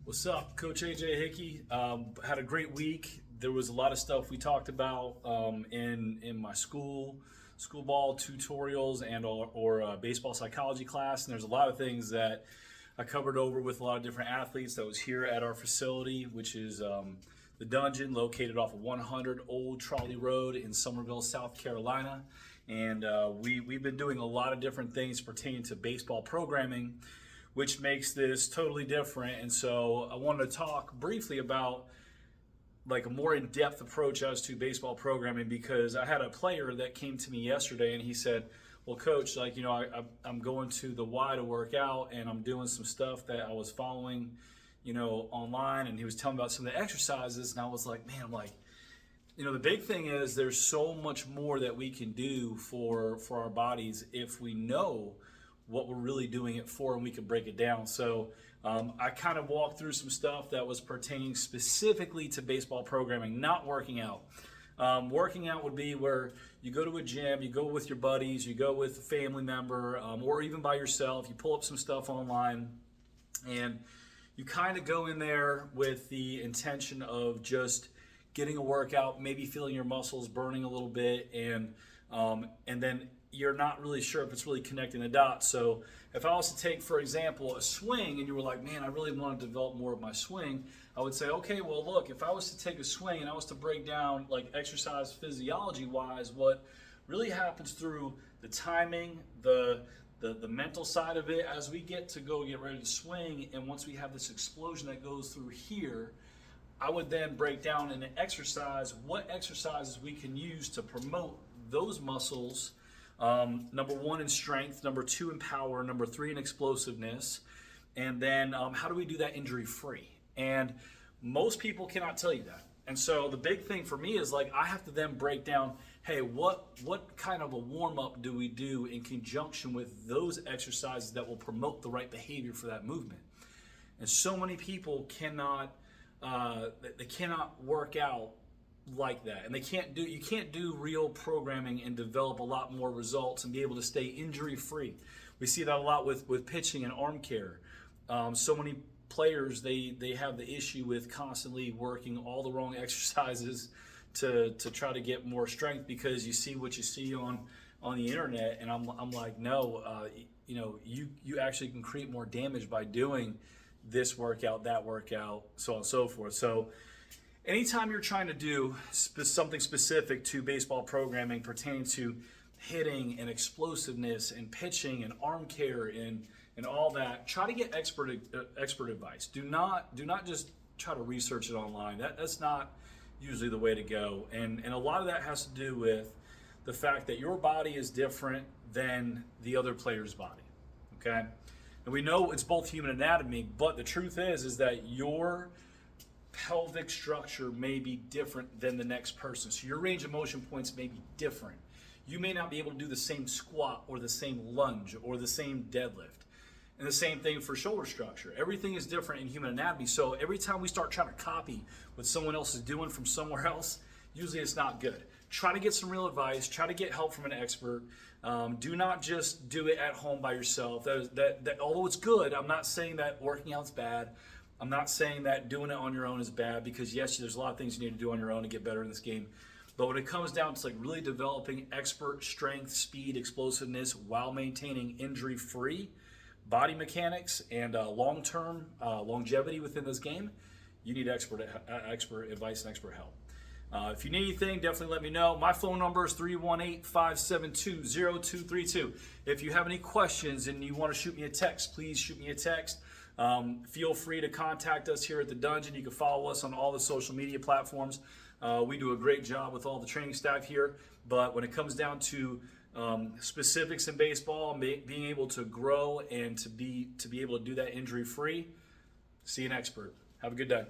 What's up, Coach AJ Hickey? Had a great week. There was a lot of stuff we talked about in my school ball tutorials and or baseball psychology class. And there's a lot of things that I covered over with a lot of different athletes that was here at our facility, which is the Dungeon, located off of 100 Old Trolley Road in Summerville, South Carolina. And we've been doing a lot of different things pertaining to baseball programming, which makes this totally different. And so I wanted to talk briefly about like a more in-depth approach as to baseball programming, because I had a player that came to me yesterday and he said, well, Coach, like, I'm going to the Y to work out and I'm doing some stuff that I was following, online, and he was telling me about some of the exercises, and I was like, man, the big thing is there's so much more that we can do for our bodies if we know what we're really doing it for, and we can break it down. So I kind of walked through some stuff that was pertaining specifically to baseball programming, not working out. Working out would be where you go to a gym, you go with your buddies, you go with a family member, or even by yourself. You pull up some stuff online, and you kind of go in there with the intention of just getting a workout, maybe feeling your muscles burning a little bit, and then you're not really sure if it's really connecting the dots. So if I was to take, for example, a swing, and you were like, man, I really want to develop more of my swing, I would say, okay, well, look, if I was to take a swing and I was to break down like exercise physiology wise, what really happens through the timing, the mental side of it as we get ready to swing, and once we have this explosion that goes through here, I would then break down in an exercise what exercises we can use to promote those muscles. Number one, in strength. Number two, in power. Number three, in explosiveness. And then how do we do that injury-free? And most people cannot tell you that. And so the big thing for me is like I have to then break down, hey, what kind of a warm-up do we do in conjunction with those exercises that will promote the right behavior for that movement? And so many people cannot work out like that, and you can't do real programming and develop a lot more results and be able to stay injury free. We see that a lot with pitching and arm care. So many players they have the issue with constantly working all the wrong exercises to try to get more strength, because you see what you see on the internet, and I'm like, no, you actually can create more damage by doing this workout, that workout, so on and so forth. So anytime you're trying to do something specific to baseball programming pertaining to hitting and explosiveness and pitching and arm care and all that, try to get expert advice. Do not just try to research it online. That's not usually the way to go. And a lot of that has to do with the fact that your body is different than the other player's body. Okay? And we know it's both human anatomy, but the truth is that your pelvic structure may be different than the next person. So your range of motion points may be different. You may not be able to do the same squat or the same lunge or the same deadlift. And the same thing for shoulder structure. Everything is different in human anatomy. So every time we start trying to copy what someone else is doing from somewhere else, usually it's not good. Try to get some real advice. Try to get help from an expert. Do not just do it at home by yourself. That although it's good, I'm not saying that working out's bad. I'm not saying that doing it on your own is bad, because yes, there's a lot of things you need to do on your own to get better in this game. But when it comes down to like really developing expert strength, speed, explosiveness while maintaining injury-free body mechanics and long-term longevity within this game, you need expert advice and expert help. If you need anything, definitely let me know. My phone number is 318-572-0232. If you have any questions and you want to shoot me a text, please shoot me a text. Feel free to contact us here at the Dungeon. You can follow us on all the social media platforms. We do a great job with all the training staff here, but when it comes down to specifics in baseball, being able to grow and to be able to do that injury free, see an expert. Have a good day.